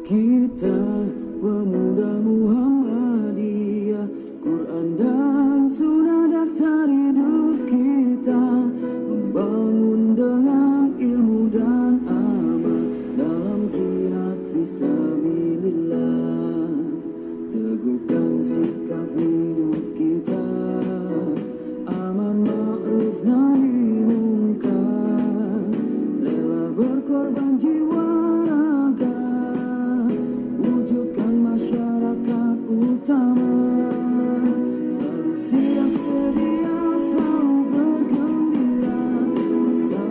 Kita pemuda Muhammadiyah, Quran dan Sunnah dasar hidup kita, membangun dengan ilmu dan amal dalam jihad fisabilillah. Teguhkan sikap hidup kita, aman ma'ruf nahi mungkar, rela berkorban jiwa raga, wujudkan masyarakat utama, selalu siap sedia, selalu bergembira, masa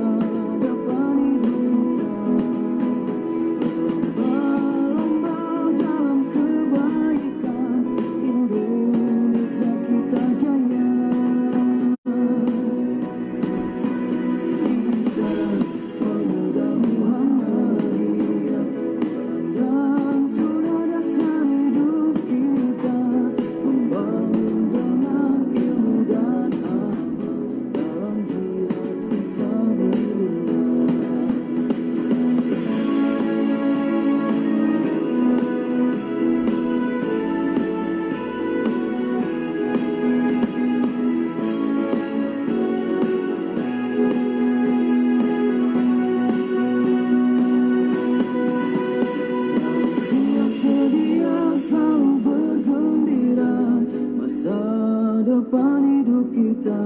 depan hidup kita, berlomba dalam kebaikan, Indonesia kita jaya. Kita pemuda Muhammadiyah, dan sunnah dasar hidup kita, membangun dengan ilmu dan amal dalam jihad fisabilillah. Siap sedia, selalu bergembira, masa depan hidup kita,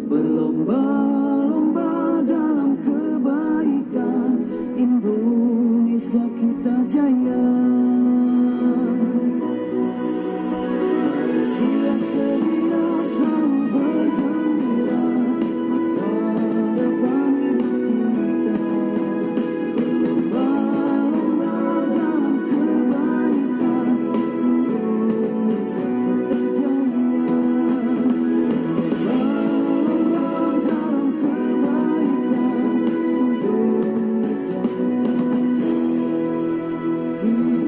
berlomba-lomba dalam kebaikan, Indonesia kita jaya. Siap sedia, selalu bergembira, masa depan hidup kita, berlomba-lomba dalam kebaikan, Indonesia kita jaya. Berlomba dalam kebaikan, Indonesia kita jaya.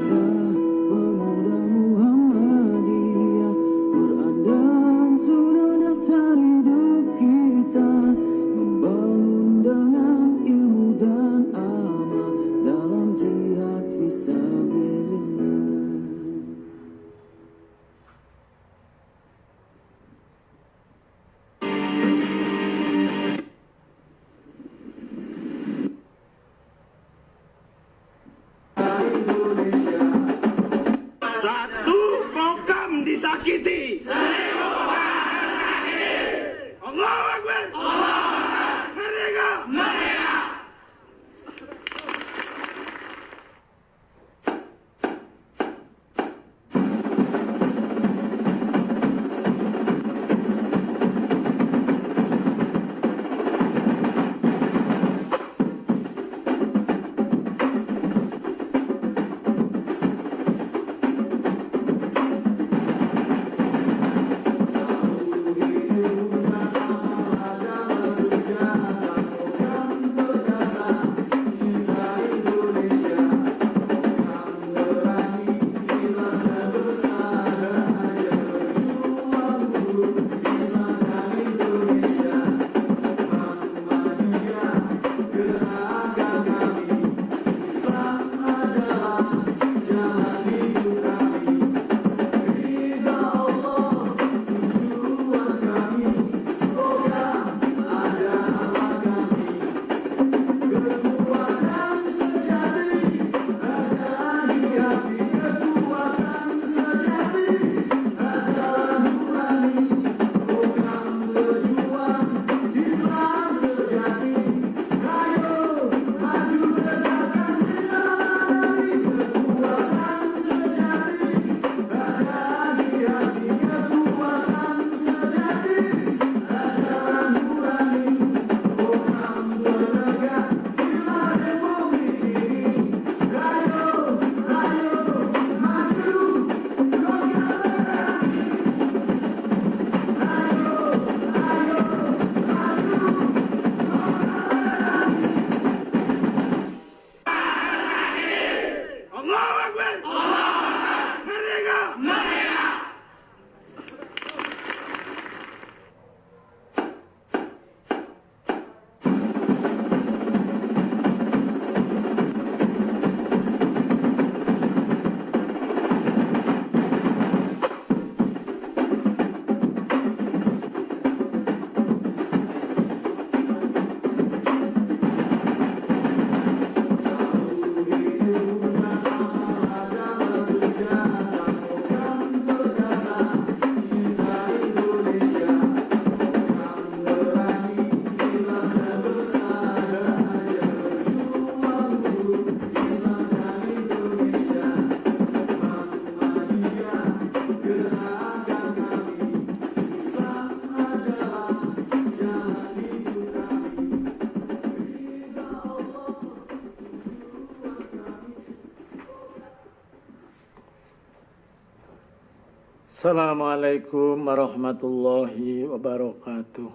Assalamualaikum warahmatullahi wabarakatuh.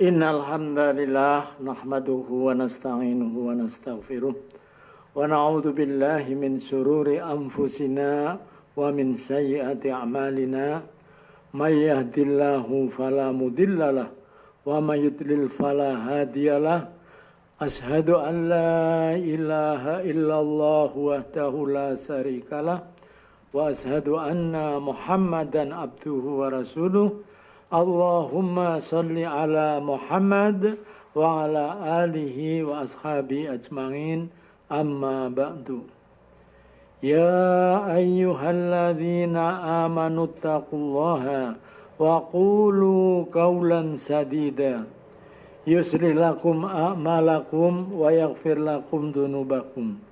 Innal hamdalillah nahmaduhu wa nasta'inuhu wa nastaghfiruh wa na'udzu billahi min syururi anfusina wa min sayyiati a'malina may yahdihillahu fala mudhillalah wa may yudlil fala hadiyalah. Asyhadu an la ilaha illallah wahdahu la syarikalah wa ashadu anna Muhammadan abduhu wa rasuluh. Allahumma salli ala Muhammad wa ala alihi wa ashabi ajma'in, amma ba'du. Ya ayyuhalladzina amanu taqullaha wa qulu qawlan sadida yuslih lakum a'malakum wa yaghfir lakum dunubakum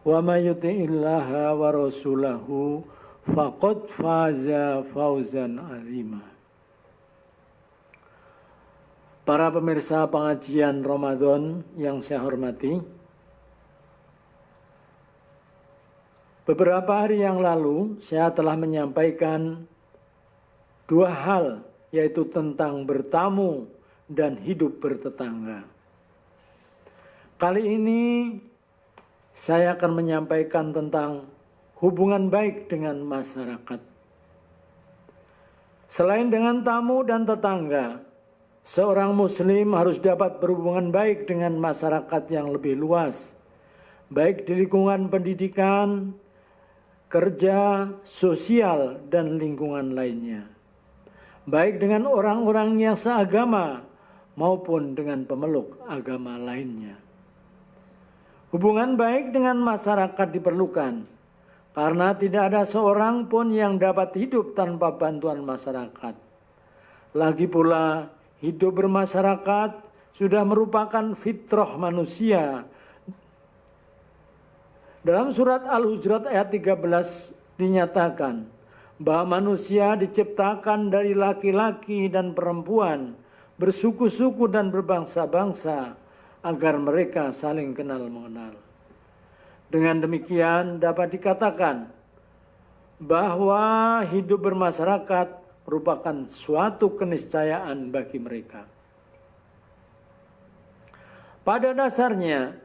wa may yuti'illaha wa rasulahu faqad faza fawzan 'azima. Para pemirsa pengajian Ramadan yang saya hormati, beberapa hari yang lalu saya telah menyampaikan dua hal, yaitu tentang bertamu dan hidup bertetangga. Kali ini saya akan menyampaikan tentang hubungan baik dengan masyarakat. Selain dengan tamu dan tetangga, seorang muslim harus dapat berhubungan baik dengan masyarakat yang lebih luas, baik di lingkungan pendidikan, kerja, sosial, dan lingkungan lainnya. Baik dengan orang-orang yang seagama maupun dengan pemeluk agama lainnya. Hubungan baik dengan masyarakat diperlukan karena tidak ada seorang pun yang dapat hidup tanpa bantuan masyarakat. Lagi pula, hidup bermasyarakat sudah merupakan fitrah manusia. Dalam surat Al-Hujurat ayat 13 dinyatakan bahwa manusia diciptakan dari laki-laki dan perempuan, bersuku-suku dan berbangsa-bangsa, agar mereka saling kenal mengenal. Dengan demikian dapat dikatakan bahwa hidup bermasyarakat merupakan suatu keniscayaan bagi mereka. Pada dasarnya,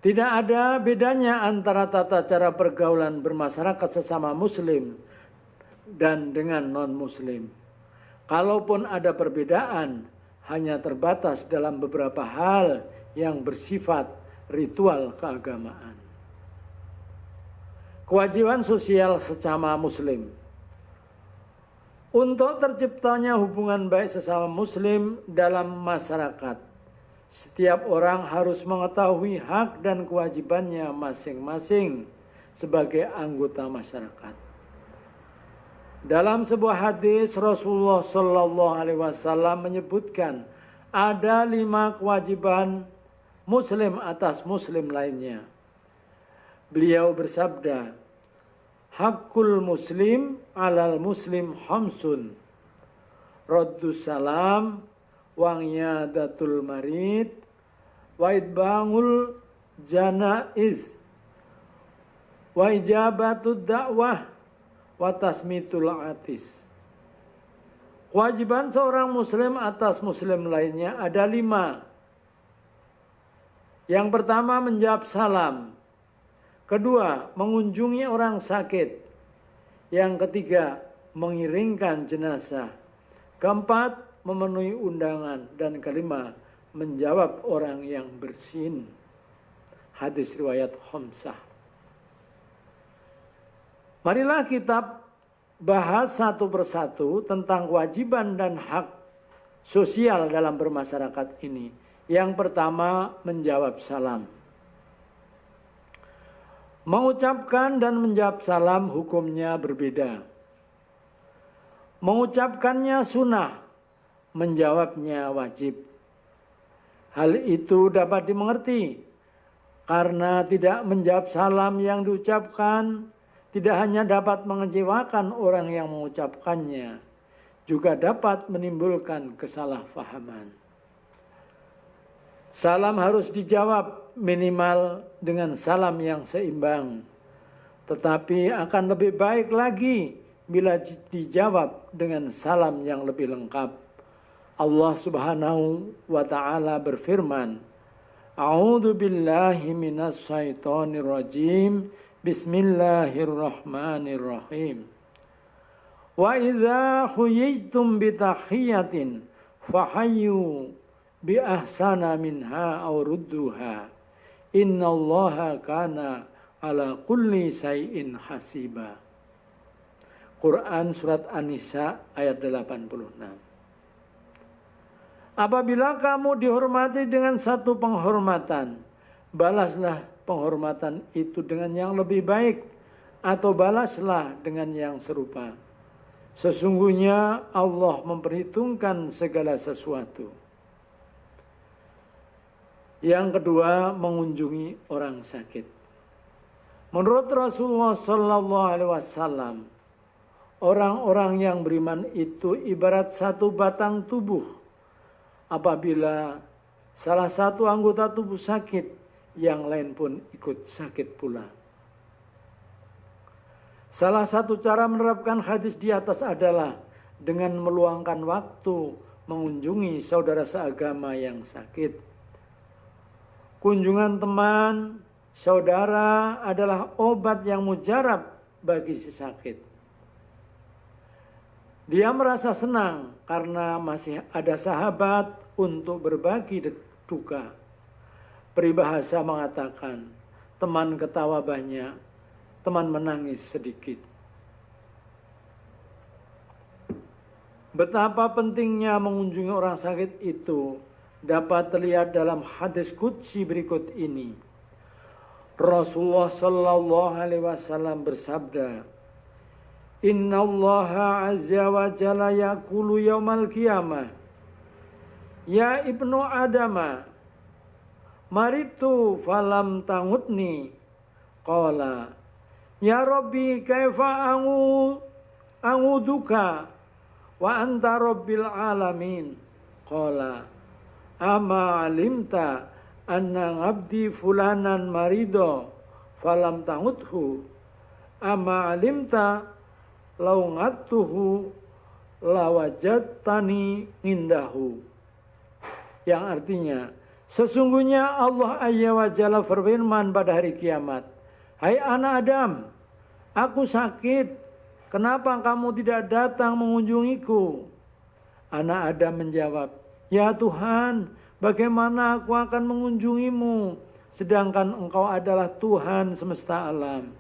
tidak ada bedanya antara tata cara pergaulan bermasyarakat sesama muslim dan dengan non-muslim. Kalaupun ada perbedaan, hanya terbatas dalam beberapa hal yang bersifat ritual keagamaan. Kewajiban sosial sesama muslim. Untuk terciptanya hubungan baik sesama muslim dalam masyarakat, setiap orang harus mengetahui hak dan kewajibannya masing-masing sebagai anggota masyarakat. Dalam sebuah hadis, Rasulullah Shallallahu Alaihi Wasallam menyebutkan ada 5 kewajiban muslim atas muslim lainnya. Beliau bersabda, Hakul muslim alal muslim hamsun, Raddus salam, Wangiyadatul marid, Waidbangul janaiz, Waijabatud da'wah, Watasmitul atis. Kewajiban seorang muslim atas muslim lainnya ada 5. Yang pertama, menjawab salam. Kedua, mengunjungi orang sakit. Yang ketiga, mengiringkan jenazah. Keempat, memenuhi undangan. Dan kelima, menjawab orang yang bersin. Hadis riwayat Khamsah. Marilah kita bahas satu persatu tentang kewajiban dan hak sosial dalam bermasyarakat ini. Yang pertama, menjawab salam. Mengucapkan dan menjawab salam hukumnya berbeda. Mengucapkannya sunnah, menjawabnya wajib. Hal itu dapat dimengerti karena tidak menjawab salam yang diucapkan tidak hanya dapat mengecewakan orang yang mengucapkannya, juga dapat menimbulkan kesalahpahaman. Salam harus dijawab minimal dengan salam yang seimbang. Tetapi akan lebih baik lagi bila dijawab dengan salam yang lebih lengkap. Allah Subhanahu wa taala berfirman, A'udzu billahi minas syaitonir rajim. Bismillahirrahmanirrahim. Wa idza khuyyitum bi tahiyatin fahayyu bi ahsana minha aw rudduha. Innallaha kana ala kulli syai'in hasiba. Quran surat An-Nisa ayat 86. Apabila kamu dihormati dengan satu penghormatan, balaslah penghormatan itu dengan yang lebih baik, atau balaslah dengan yang serupa. Sesungguhnya Allah memperhitungkan segala sesuatu. Yang kedua, mengunjungi orang sakit. Menurut Rasulullah SAW, orang-orang yang beriman itu ibarat satu batang tubuh. Apabila salah satu anggota tubuh sakit, yang lain pun ikut sakit pula. Salah satu cara menerapkan hadis di atas adalah dengan meluangkan waktu mengunjungi saudara seagama yang sakit. Kunjungan teman, saudara adalah obat yang mujarab bagi si sakit. Dia merasa senang karena masih ada sahabat untuk berbagi duka. Peribahasa mengatakan, teman ketawa banyak, teman menangis sedikit. Betapa pentingnya mengunjungi orang sakit itu dapat terlihat dalam hadis qudsi berikut ini. Rasulullah sallallahu alaihi wasallam bersabda, Innallaha azza wa jalla yaqulu yaumal qiyamah, Ya ibnu Adama, maritu falam tangutni. Qala, Ya Rabbi kaifa anguduka wa anta rabbil alamin. Qala, ama alimta anna abdi fulanan marido falam tanguthu. Ama alimta laungattuhu lawajatani indahu. Yang artinya, sesungguhnya Allah Azza wa Jalla berfirman pada hari kiamat, Hai anak Adam, aku sakit, kenapa kamu tidak datang mengunjungiku? Anak Adam menjawab, Ya Tuhan, bagaimana aku akan mengunjungimu, sedangkan engkau adalah Tuhan semesta alam.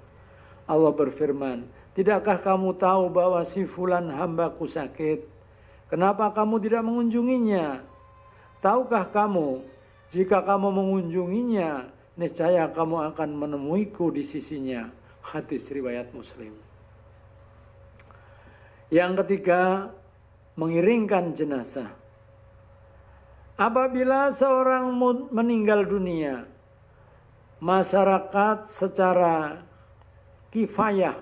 Allah berfirman, tidakkah kamu tahu bahwa si fulan hambaku sakit? Kenapa kamu tidak mengunjunginya? Tahukah kamu, jika kamu mengunjunginya, niscaya kamu akan menemuiku di sisinya. Hadis riwayat Muslim. Yang ketiga, mengiringkan jenazah. Apabila seorang meninggal dunia, masyarakat secara kifayah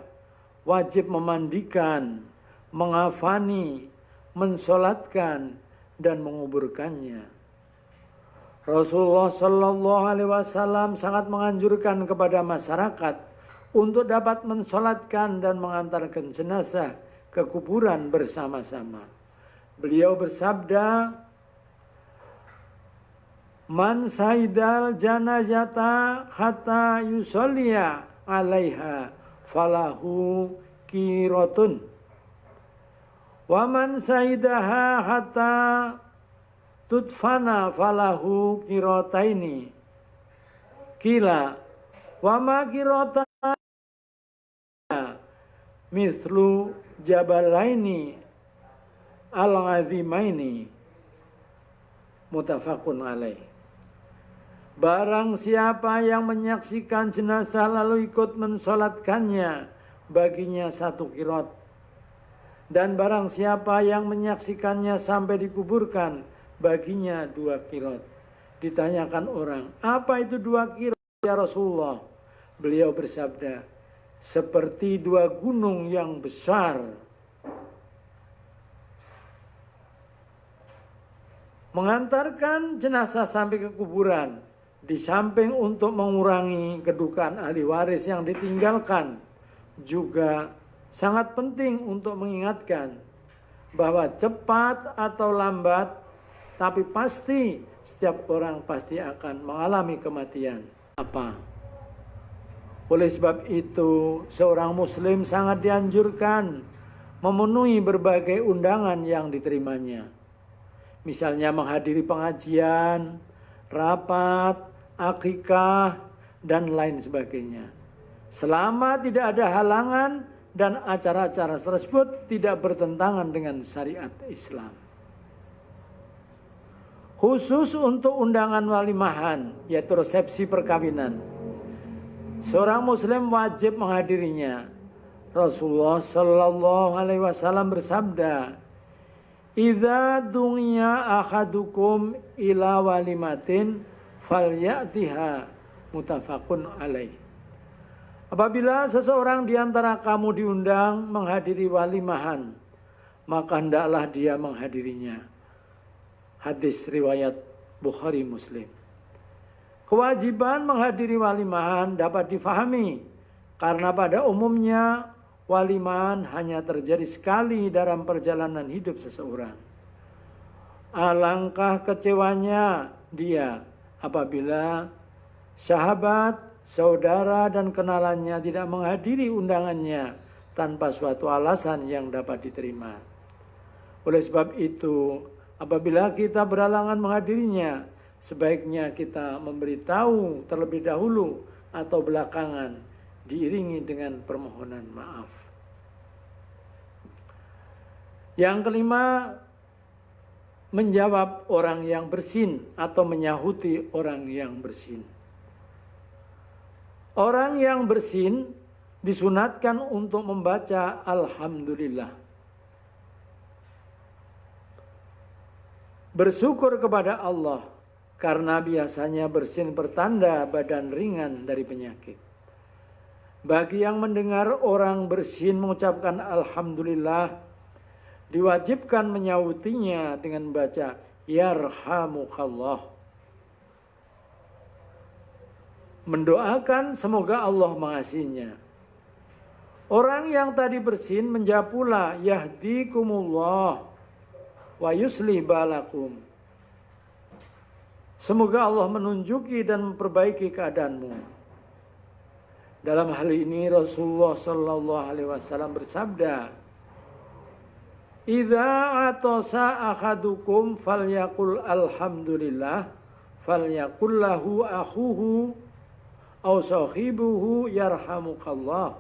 wajib memandikan, mengafani, mensolatkan, dan menguburkannya. Rasulullah Shallallahu Alaihi Wasallam sangat menganjurkan kepada masyarakat untuk dapat mensolatkan dan mengantarkan jenazah ke kuburan bersama-sama. Beliau bersabda, Man saidal janazata hatta yusolliya alaiha falahu kirotun. Waman saidaha hatta tutfana falahu kirotaini. Kila wama kirota mithlu jabalaini al-azimaini. Muttafaqun alaih. Barang siapa yang menyaksikan jenazah lalu ikut mensolatkannya, baginya 1 kirot. Dan barang siapa yang menyaksikannya sampai dikuburkan, baginya 2 kirot. Ditanyakan orang, apa itu 2 kirot ya Rasulullah? Beliau bersabda, seperti 2 gunung yang besar. Mengantarkan jenazah sampai ke kuburan, di samping untuk mengurangi kedukaan ahli waris yang ditinggalkan, juga sangat penting untuk mengingatkan bahwa cepat atau lambat, tapi pasti setiap orang pasti akan mengalami kematian. Oleh sebab itu, seorang muslim sangat dianjurkan memenuhi berbagai undangan yang diterimanya. Misalnya menghadiri pengajian, rapat, akikah, dan lain sebagainya. Selama tidak ada halangan dan acara-acara tersebut tidak bertentangan dengan syariat Islam. Khusus untuk undangan walimahan, yaitu resepsi perkawinan, seorang muslim wajib menghadirinya. Rasulullah Shallallahu Alaihi Wasallam bersabda, "Idza dunya ahadukum ila walimatin falyatiha," muttafaqun alaih. Apabila seseorang di antara kamu diundang menghadiri walimahan, maka hendaklah dia menghadirinya. Hadis riwayat Bukhari Muslim. Kewajiban menghadiri walimahan dapat difahami karena pada umumnya walimahan hanya terjadi sekali dalam perjalanan hidup seseorang. Alangkah kecewanya dia apabila sahabat, saudara, dan kenalannya tidak menghadiri undangannya tanpa suatu alasan yang dapat diterima. Oleh sebab itu, apabila kita berhalangan menghadirinya, sebaiknya kita memberitahu terlebih dahulu atau belakangan, diiringi dengan permohonan maaf. Yang kelima, menjawab orang yang bersin atau menyahuti orang yang bersin. Orang yang bersin disunatkan untuk membaca Alhamdulillah. Bersyukur kepada Allah karena biasanya bersin pertanda badan ringan dari penyakit. Bagi yang mendengar orang bersin mengucapkan Alhamdulillah, diwajibkan menyautinya dengan membaca Yarhamukallah. Mendoakan semoga Allah mengasihinya. Orang yang tadi bersin menjawab pula Yahdikumullah wa yuslih balakum. Semoga Allah menunjuki dan memperbaiki keadaanmu. Dalam hal ini Rasulullah Shallallahu Alaihi Wasallam bersabda, "Idza atasa ahadukum falyaqul alhamdulillah, falyaqul lahu akhuhu aw sahibuhu yarhamukallah.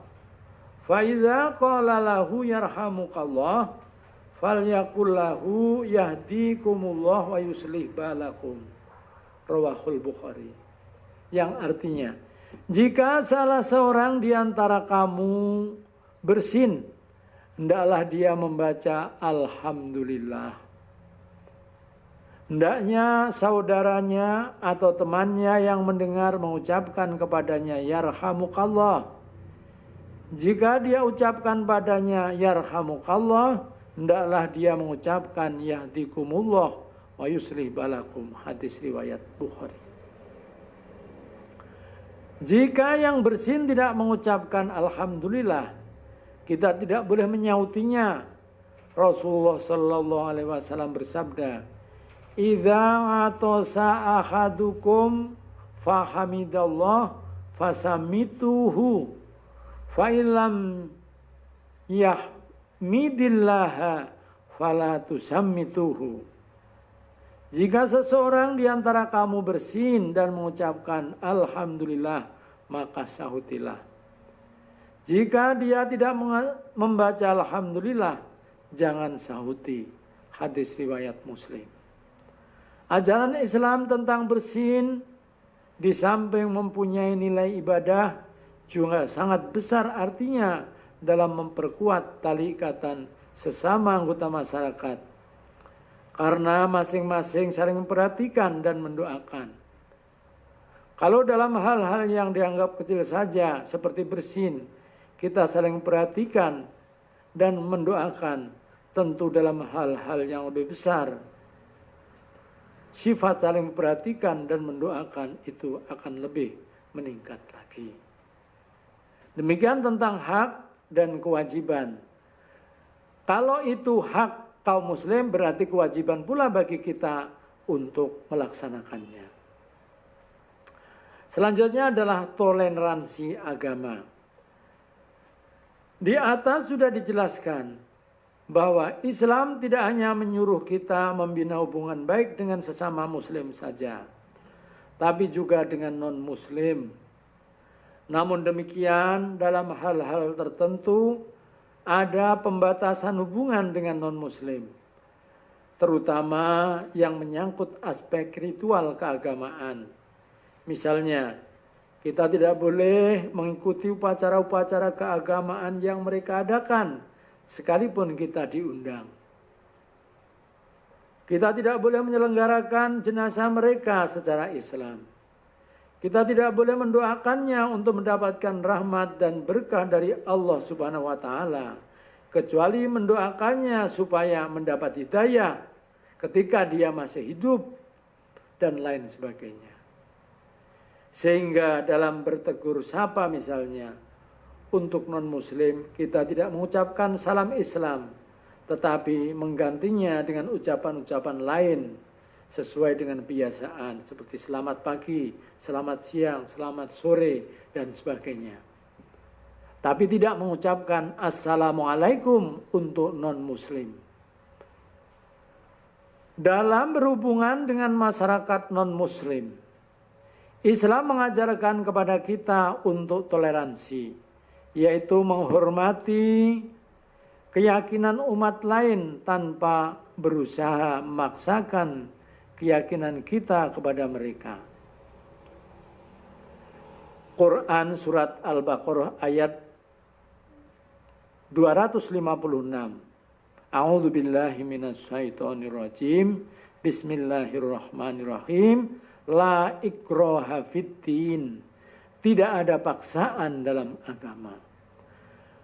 Fa idza qala lahu yarhamukallah, falyaqul lahu yahdikumullah wa yuslih balakum." Rawahul Bukhari. Yang artinya, jika salah seorang di antara kamu bersin, hendaklah dia membaca Alhamdulillah. Hendaknya saudaranya atau temannya yang mendengar mengucapkan kepadanya Yarhamukallah. Jika dia ucapkan padanya Yarhamukallah, hendaklah dia mengucapkan Yahdikumullah wa yuslih balakum. Hadis riwayat Bukhari. Jika yang bersin tidak mengucapkan Alhamdulillah, kita tidak boleh menyautinya. Rasulullah Sallallahu Alaihi Wasallam bersabda, "Idza atasa ahadukum fahamidallah fasamituhu, fa illam yahmidillaha fala tusammituhu." Jika seseorang di antara kamu bersin dan mengucapkan Alhamdulillah, maka sahutilah. Jika dia tidak membaca Alhamdulillah, jangan sahuti. Hadis riwayat Muslim. Ajaran Islam tentang bersin di samping mempunyai nilai ibadah juga sangat besar artinya dalam memperkuat tali ikatan sesama anggota masyarakat. Karena masing-masing saling memperhatikan dan mendoakan. Kalau dalam hal-hal yang dianggap kecil saja seperti bersin, kita saling memperhatikan dan mendoakan, tentu dalam hal-hal yang lebih besar, sifat saling memperhatikan dan mendoakan itu akan lebih meningkat lagi. Demikian tentang hak dan kewajiban. Kalau itu hak kaum muslim, berarti kewajiban pula bagi kita untuk melaksanakannya. Selanjutnya adalah toleransi agama. Di atas sudah dijelaskan bahwa Islam tidak hanya menyuruh kita membina hubungan baik dengan sesama muslim saja, tapi juga dengan non-muslim. Namun demikian, dalam hal-hal tertentu ada pembatasan hubungan dengan non-muslim, terutama yang menyangkut aspek ritual keagamaan. Misalnya, kita tidak boleh mengikuti upacara-upacara keagamaan yang mereka adakan, sekalipun kita diundang. Kita tidak boleh menyelenggarakan jenazah mereka secara Islam. Kita tidak boleh mendoakannya untuk mendapatkan rahmat dan berkah dari Allah Subhanahu wa Ta'ala, kecuali mendoakannya supaya mendapat hidayah ketika dia masih hidup, dan lain sebagainya. Sehingga dalam bertegur sapa misalnya, untuk non-muslim kita tidak mengucapkan salam Islam, tetapi menggantinya dengan ucapan-ucapan lain sesuai dengan kebiasaan, seperti selamat pagi, selamat siang, selamat sore, dan sebagainya. Tapi tidak mengucapkan assalamualaikum untuk non-muslim. Dalam berhubungan dengan masyarakat non-muslim, Islam mengajarkan kepada kita untuk toleransi, yaitu menghormati keyakinan umat lain tanpa berusaha memaksakan keyakinan kita kepada mereka. Quran surat Al-Baqarah ayat 256. A'udzu billahi minasyaitonir rajim. Bismillahirrahmanirrahim. La ikraha fiddin. Tidak ada paksaan dalam agama.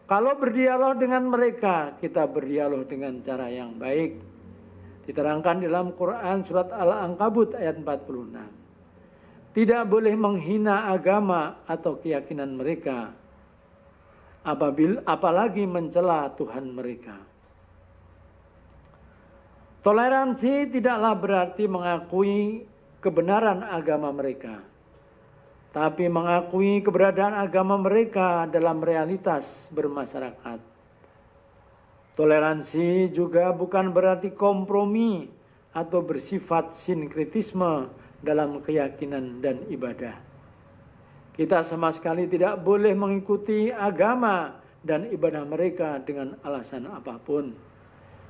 Kalau berdialog dengan mereka, kita berdialog dengan cara yang baik. Diterangkan dalam Quran surat Al-Ankabut ayat 46. Tidak boleh menghina agama atau keyakinan mereka, apalagi mencela Tuhan mereka. Toleransi tidaklah berarti mengakui kebenaran agama mereka, tapi mengakui keberadaan agama mereka dalam realitas bermasyarakat. Toleransi juga bukan berarti kompromi atau bersifat sinkretisme dalam keyakinan dan ibadah. Kita sama sekali tidak boleh mengikuti agama dan ibadah mereka dengan alasan apapun.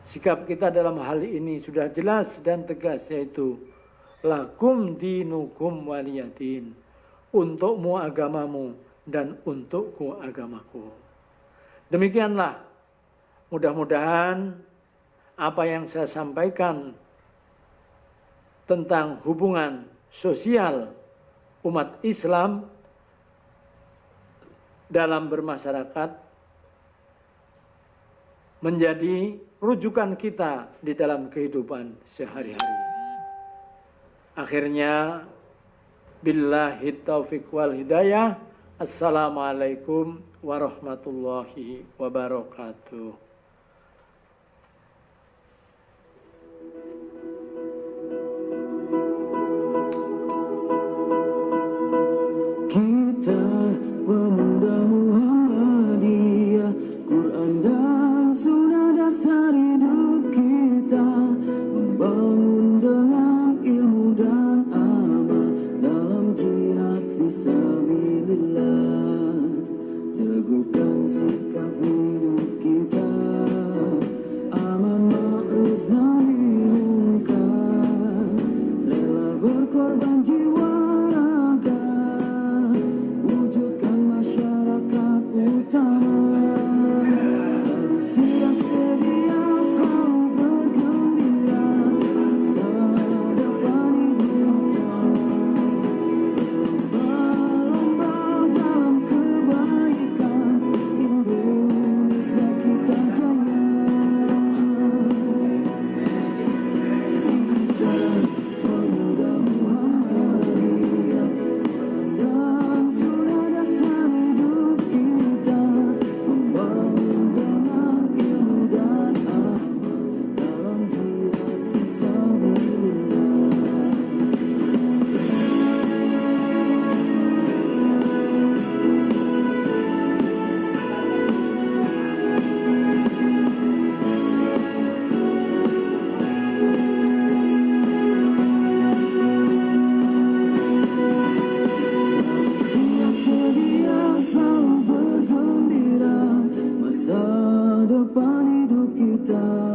Sikap kita dalam hal ini sudah jelas dan tegas, yaitu lakum dinukum waliyadin. Untukmu agamamu dan untukku agamaku. Demikianlah. Mudah-mudahan apa yang saya sampaikan tentang hubungan sosial umat Islam dalam bermasyarakat menjadi rujukan kita di dalam kehidupan sehari-hari. Akhirnya, billahi taufiq wal hidayah. Assalamualaikum warahmatullahi wabarakatuh. Kita pemuda Muhammadiyah, Quran dan Sunnah dasar hidup kita, membangun dengan ilmu dan amal dalam jihad fisabilillah. Teguhkan sikap hidup kita. depan hidup kita.